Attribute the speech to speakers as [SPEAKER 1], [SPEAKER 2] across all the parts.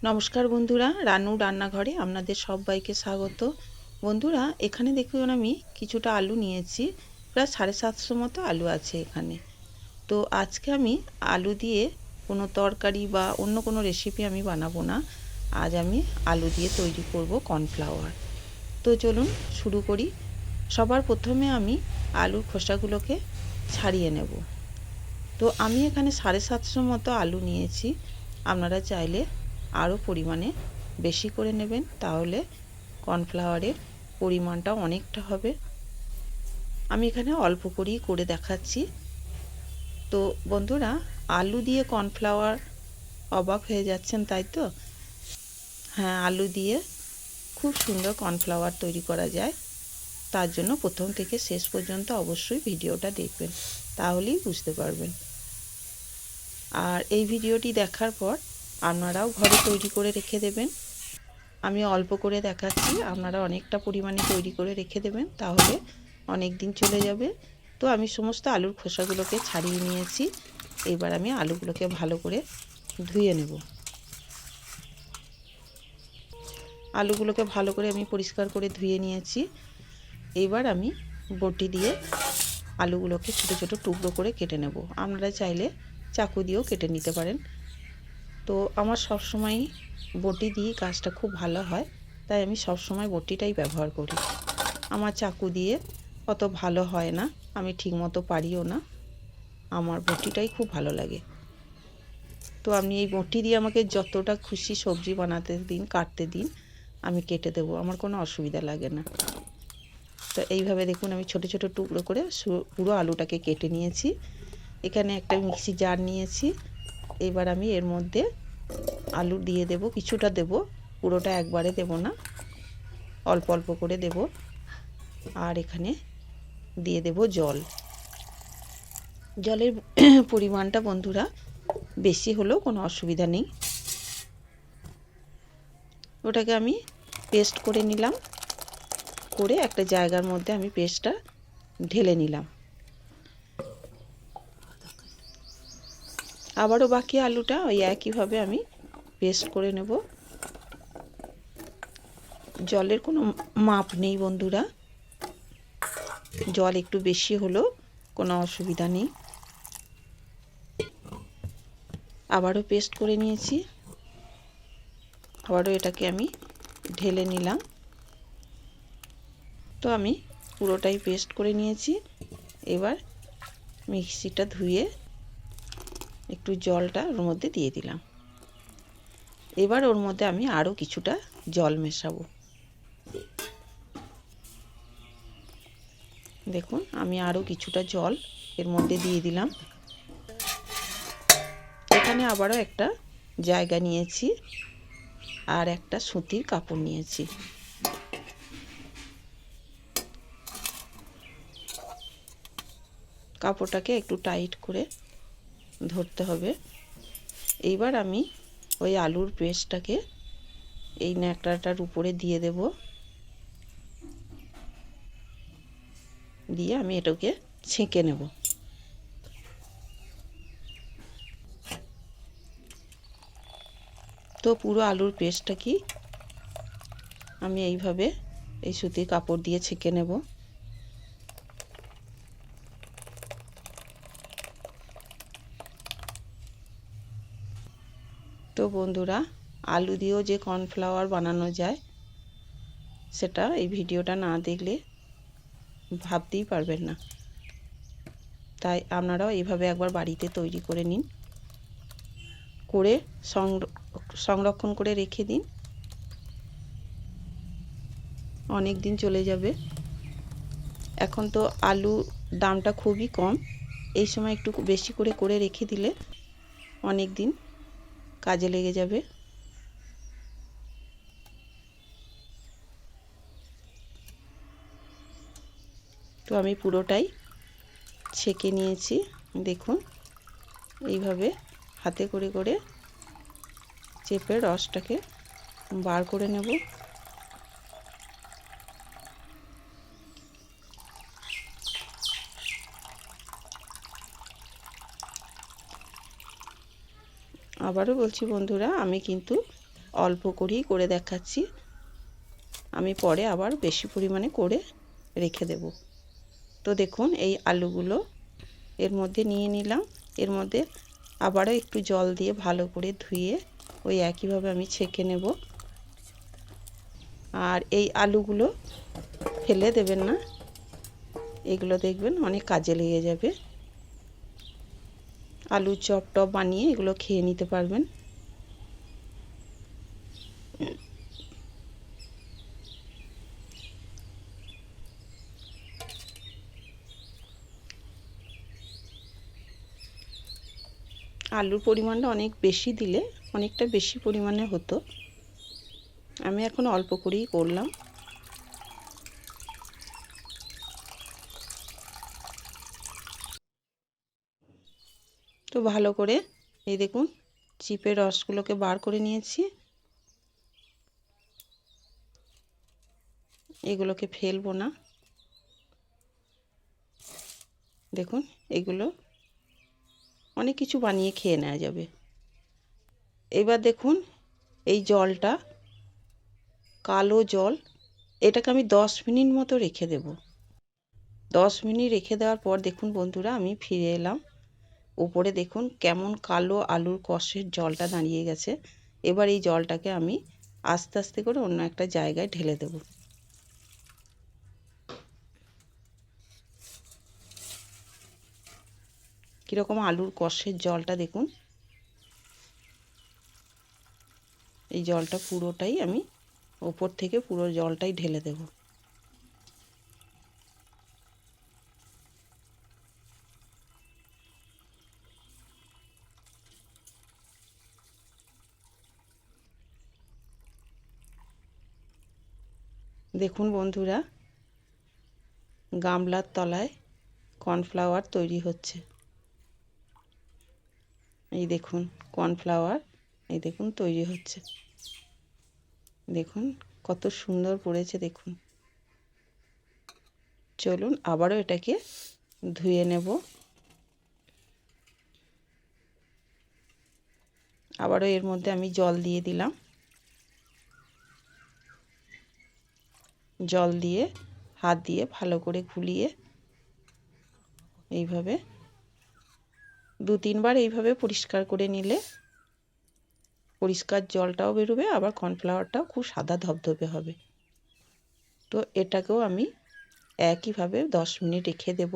[SPEAKER 1] নমস্কার বন্ধুরা, রানু রান্নাঘরে আপনাদের সবাইকে স্বাগত। বন্ধুরা, এখানে দেখুন আমি কিছুটা আলু নিয়েছি, প্রায় 750 মতো আলু আছে এখানে। তো আজকে আমি আলু দিয়ে কোনো তরকারি বা অন্য কোনো রেসিপি আমি বানাবো না। আজ আমি আলু দিয়ে তৈরি করব কর্নফ্লাওয়ার। তো চলুন শুরু করি। সবার প্রথমে আমি আলুর খোসাগুলোকে ছাড়িয়ে নেব। তো আমি এখানে 750 মতো আলু নিয়েছি। আপনারা চাইলে আরও পরিমাণে বেশি করে নেবেন, তাহলে কর্নফ্লাওয়ারের পরিমাণটা অনেকটা হবে। আমি এখানে অল্প করেই করে দেখাচ্ছি। তো বন্ধুরা, আলু দিয়ে কর্নফ্লাওয়ার অবাক হয়ে যাচ্ছেন, তাই তো? হ্যাঁ, আলু দিয়ে খুব সুন্দর কর্নফ্লাওয়ার তৈরি করা যায়। তার জন্য প্রথম থেকে শেষ পর্যন্ত অবশ্যই ভিডিওটা দেখবেন, তাহলেই বুঝতে পারবেন। আর এই ভিডিওটি দেখার পর আপনারাও ঘরে তৈরি করে রেখে দেবেন। আমি অল্প করে দেখাচ্ছি, আপনারা অনেকটা পরিমাণে তৈরি করে রেখে দেবেন, তাহলে অনেক দিন চলে যাবে। তো আমি সমস্ত আলুর খোসাগুলোকে ছাড়িয়ে নিয়েছি। এবার আমি আলুগুলোকে ভালো করে ধুয়ে নেব। আলুগুলোকে ভালো করে আমি পরিষ্কার করে ধুয়ে নিয়েছি। এবার আমি বটি দিয়ে আলুগুলোকে ছোটো ছোটো টুকরো করে কেটে নেব। আপনারা চাইলে চাকু দিয়েও কেটে নিতে পারেন। তো আমার সবসময় বটি দিয়ে কাজটা খুব ভালো হয়, তাই আমি সবসময় বটিটাই ব্যবহার করি। আমার চাকু দিয়ে অত ভালো হয় না, আমি ঠিকমতো পারিও না। আমার বটিটাই খুব ভালো লাগে। তো আপনি এই বটি দিয়ে আমাকে যতটা খুশি সবজি বানাতে দিন, কাটতে দিন, আমি কেটে দেবো, আমার কোনো অসুবিধা লাগে না। তো এইভাবে দেখুন আমি ছোট ছোট টুকরো করে পুরো আলুটাকে কেটে নিয়েছি। এখানে একটা মিক্সি জার নিয়েছি। এবার আমি এর মধ্যে আলু দিয়ে দেব, কিছুটা দেব, পুরোটা একবারে দেব না, অল্প অল্প করে দেব। আর এখানে দিয়ে দেব জল। জলের পরিমাণটা বন্ধুরা বেশি হলেও কোনো অসুবিধা নেই। ওটাকে আমি পেস্ট করে নিলাম, করে একটা জায়গার মধ্যে আমি পেস্টটা ঢেলে নিলাম। আবারও বাকি আলুটা ওই একইভাবে আমি পেস্ট করে নেব। জলের কোনো মাপ নেই বন্ধুরা, জল একটু বেশি হলেও কোনো অসুবিধা নেই। আবারও পেস্ট করে নিয়েছি, আবারও এটাকে আমি ঢেলে নিলাম। তো আমি পুরোটাই পেস্ট করে নিয়েছি। এবার মিক্সিটা ধুয়ে একটু জলটা ওর মধ্যে দিয়ে দিলাম। এবার ওর মধ্যে আমি আরও কিছুটা জল মেশাবো। দেখুন আমি আরও কিছুটা জল এর মধ্যে দিয়ে দিলাম। এখানে আবারও একটা জায়গা নিয়েছি আর একটা সুতির কাপড় নিয়েছি। কাপড়টাকে একটু টাইট করে ধরতে হবে। এইবার আমি ওই আলুর পেস্টটাকে এই ন্যাকড়াটার উপরে দিয়ে দেব, দিয়ে আমি এটাকে ছেঁকে নেব। তো পুরো আলুর পেস্টটা কি আমি এইভাবে এই সুতির কাপড় দিয়ে ছেঁকে নেব। তো বন্ধুরা, আলু দিয়েও যে কর্নফ্লাওয়ার বানানো যায় সেটা এই ভিডিওটা না দেখলে ভাবতেই পারবেন না। তাই আপনারাও এইভাবে একবার বাড়িতে তৈরি করে নিন, করে সংরক্ষণ করে রেখে দিন, অনেক দিন চলে যাবে। এখন তো আলু দামটা খুবই কম, এই সময় একটু বেশি করে করে রেখে দিলে অনেক দিন কাজে লেগে যাবে। তো আমি পুরোটাই ছেঁকে নিয়েছি। দেখুন এইভাবে হাতে করে করে চেপে রসটাকে বার করে নেব। আবারও বলছি বন্ধুরা, আমি কিন্তু অল্প করেই করে দেখাচ্ছি, আমি পরে আবার বেশি পরিমাণে করে রেখে দেব। তো দেখুন এই আলুগুলো এর মধ্যে নিয়ে নিলাম। এর মধ্যে আবারও একটু জল দিয়ে ভালো করে ধুয়ে ওই একইভাবে আমি ছেঁকে নেব। আর এই আলুগুলো ফেলে দেবেন না, এগুলো দেখবেন অনেক কাজে লেগে যাবে। আলুর চপ টপ বানিয়ে এগুলো খেয়ে নিতে পারবেন। আলুর পরিমাণটা অনেক বেশি দিলে অনেকটা বেশি পরিমাণে হতো, আমি এখন অল্প করেই করলাম। তো ভালো করে এই দেখুন চিপের রসগুলোকে বার করে নিয়েছি, এগুলোকে ফেলবো না। দেখুন এগুলো অনেক কিছু বানিয়ে খেয়ে নেওয়া যাবে। এবার দেখুন এই জলটা কালো জল, এটাকে আমি 10 মিনিট মতো রেখে দেব। 10 মিনিট রেখে দেওয়ার পর দেখুন বন্ধুরা আমি ফিরে এলাম। উপরে দেখুন কেমন কালো আলুর কষের জলটা দাঁড়িয়ে গেছে। এবার এই জলটাকে আমি আস্তে আস্তে করে অন্য একটা জায়গায় ঢেলে দেব। কীরকম আলুর কষের জলটা দেখুন, এই জলটা পুরোটাই আমি ওপর থেকে পুরো জলটাই ঢেলে দেব। দেখুন বন্ধুরা গামলার তলায় কর্নফ্লাওয়ার তৈরি হচ্ছে। এই দেখুন কর্নফ্লাওয়ার, এই দেখুন তৈরি হচ্ছে। দেখুন কত সুন্দর পড়েছে দেখুন। চলুন আবারও এটাকে ধুয়ে নেব। আবারও এর মধ্যে আমি জল দিয়ে দিলাম। জল দিয়ে হাত দিয়ে ভালো করে গুলিয়ে এইভাবে 2-3 বার এইভাবে পরিষ্কার করে নিলে পরিষ্কার জলটাও বেরোবে, আবার কর্নফ্লাওয়ারটাও খুব সাদা ধবধবে হবে। তো এটাকেও আমি একইভাবে 10 মিনিট রেখে দেব।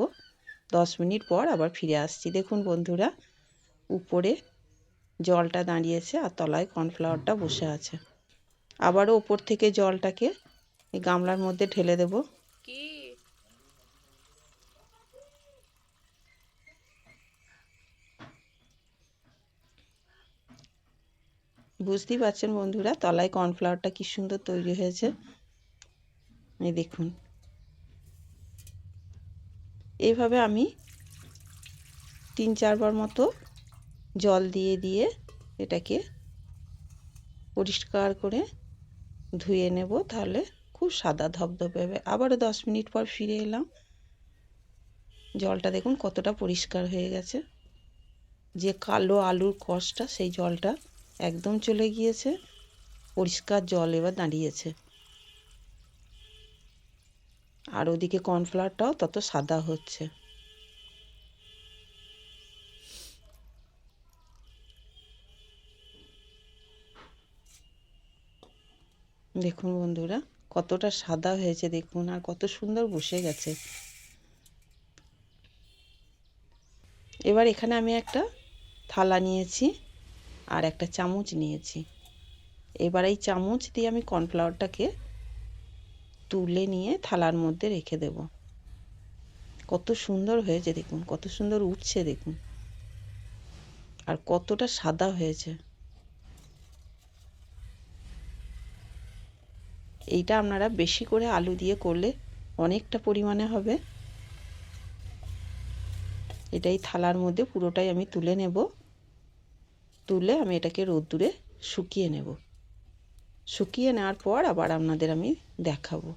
[SPEAKER 1] 10 মিনিট পর আবার ফিরে আসছি। দেখুন বন্ধুরা উপরে জলটা দাঁড়িয়েছে আর তলায় কর্নফ্লাওয়ারটা বসে আছে। আবারও উপর থেকে জলটাকে এই গামলার মধ্যে ঢেলে দেব। বুঝতেই পারছেন বন্ধুরা তলায় কর্নফ্লাওয়ারটা কি সুন্দর তৈরি হয়েছে। এই দেখুন এইভাবে আমি 3-4 বার মতো জল দিয়ে দিয়ে এটাকে পরিষ্কার করে ধুয়ে নেব, তাহলে খুব সাদা ধবধবে হবে। আবারও 10 মিনিট পর ফিরে এলাম। জলটা দেখুন কতটা পরিষ্কার হয়ে গেছে। যে কালো আলুর কষটা সেই জলটা একদম চলে গিয়েছে, পরিষ্কার জল এবার দাঁড়িয়েছে। আর ওদিকে কর্নফ্লাওয়ারটাও তত সাদা হচ্ছে। দেখুন বন্ধুরা কতটা সাদা হয়েছে দেখুন, আর কত সুন্দর বসে গেছে। এবার এখানে আমি একটা থালা নিয়েছি আর একটা চামচ নিয়েছি। এবার এই চামচ দিয়ে আমি কর্নফ্লাওয়ারটাকে তুলে নিয়ে থালার মধ্যে রেখে দেব। কত সুন্দর হয়েছে দেখুন, কত সুন্দর উঠছে দেখুন, আর কতটা সাদা হয়েছে। এইটা আপনারা বেশি করে আলু দিয়ে করলে অনেকটা পরিমাণে হবে। এটাই থালার মধ্যে পুরোটাই আমি তুলে নেব। তুলে আমি এটাকে রোদ্দুরে শুকিয়ে নেব। শুকিয়ে নেওয়ার পর আবার আপনাদের আমি দেখাবো।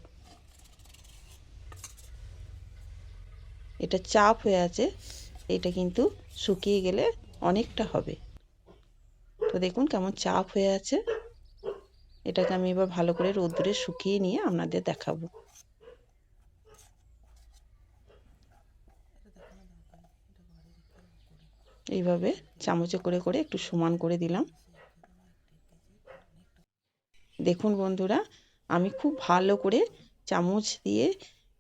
[SPEAKER 1] এটা চাপ হয়ে আছে, এটা কিন্তু শুকিয়ে গেলে অনেকটা হবে। তো দেখুন কেমন চাপ হয়ে আছে। এটাকে আমি এবার ভালো করে রোদ্দুরে শুকিয়ে নিয়ে আপনাদের দেখাবো। এইভাবে চামচে করে করে একটু সমান করে দিলাম। দেখুন বন্ধুরা, আমি খুব ভালো করে চামচ দিয়ে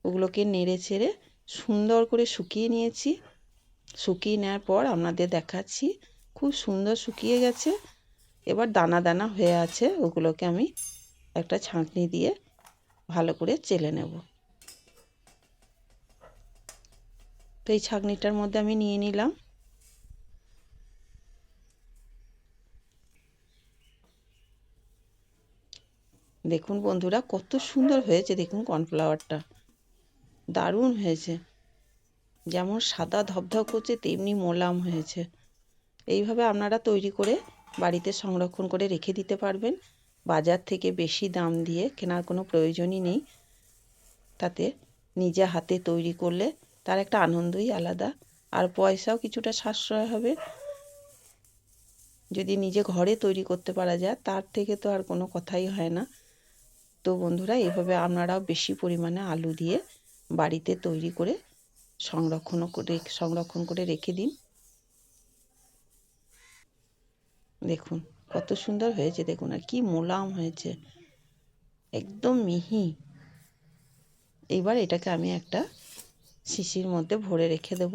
[SPEAKER 1] ওগুলোকে নেড়ে চেড়ে সুন্দর করে শুকিয়ে নিয়েছি। শুকিয়ে নেওয়ার পর আপনাদের দেখাচ্ছি, খুব সুন্দর শুকিয়ে গেছে। এবার দানা দানা হয়ে আছে, ওগুলোকে আমি একটা ছাঁকনি দিয়ে ভালো করে চেলে নেব। তো এই ছাঁকনিটার মধ্যে আমি নিয়ে নিলাম। দেখুন বন্ধুরা, কত সুন্দর হয়েছে, দেখুন কর্নফ্লাওয়ারটা দারুণ হয়েছে। যেমন সাদা ধবধব করছে তেমনি মোলায়েম হয়েছে। এইভাবে আপনারা তৈরি করে বাড়িতে সংরক্ষণ করে রেখে দিতে পারবেন। বাজার থেকে বেশি দাম দিয়ে কেনার কোনো প্রয়োজনই নেই। তাতে নিজে হাতে তৈরি করলে তার একটা আনন্দই আলাদা, আর পয়সাও কিছুটা সাশ্রয় হবে। যদি নিজে ঘরে তৈরি করতে পারা যায় তার থেকে তো আর কোনো কথাই হয় না। তো বন্ধুরা, এইভাবে আপনারাও বেশি পরিমাণে আলু দিয়ে বাড়িতে তৈরি করে সংরক্ষণ করে রেখে দিন। দেখুন কত সুন্দর হয়েছে, দেখুন আর কি মোলায়েম হয়েছে, একদম মিহি। এইবার এটাকে আমি একটা শিশির মধ্যে ভরে রেখে দেব।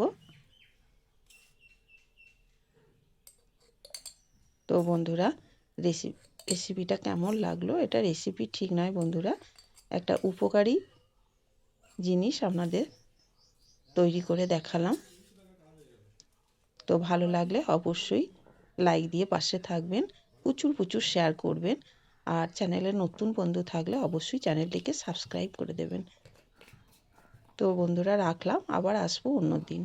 [SPEAKER 1] তো বন্ধুরা, রেসিপিটা কেমন লাগলো? এটা রেসিপি ঠিক নয় বন্ধুরা, একটা উপকারী জিনিস আপনাদের তৈরি করে দেখালাম। তো ভালো লাগলে অবশ্যই লাইক দিয়ে পাশে থাকবেন, প্রচুর প্রচুর শেয়ার করবেন, আর চ্যানেলে নতুন বন্ধু থাকলে অবশ্যই চ্যানেলটিকে সাবস্ক্রাইব করে দেবেন। তো বন্ধুরা রাখলাম, আবার আসবো অন্য দিন।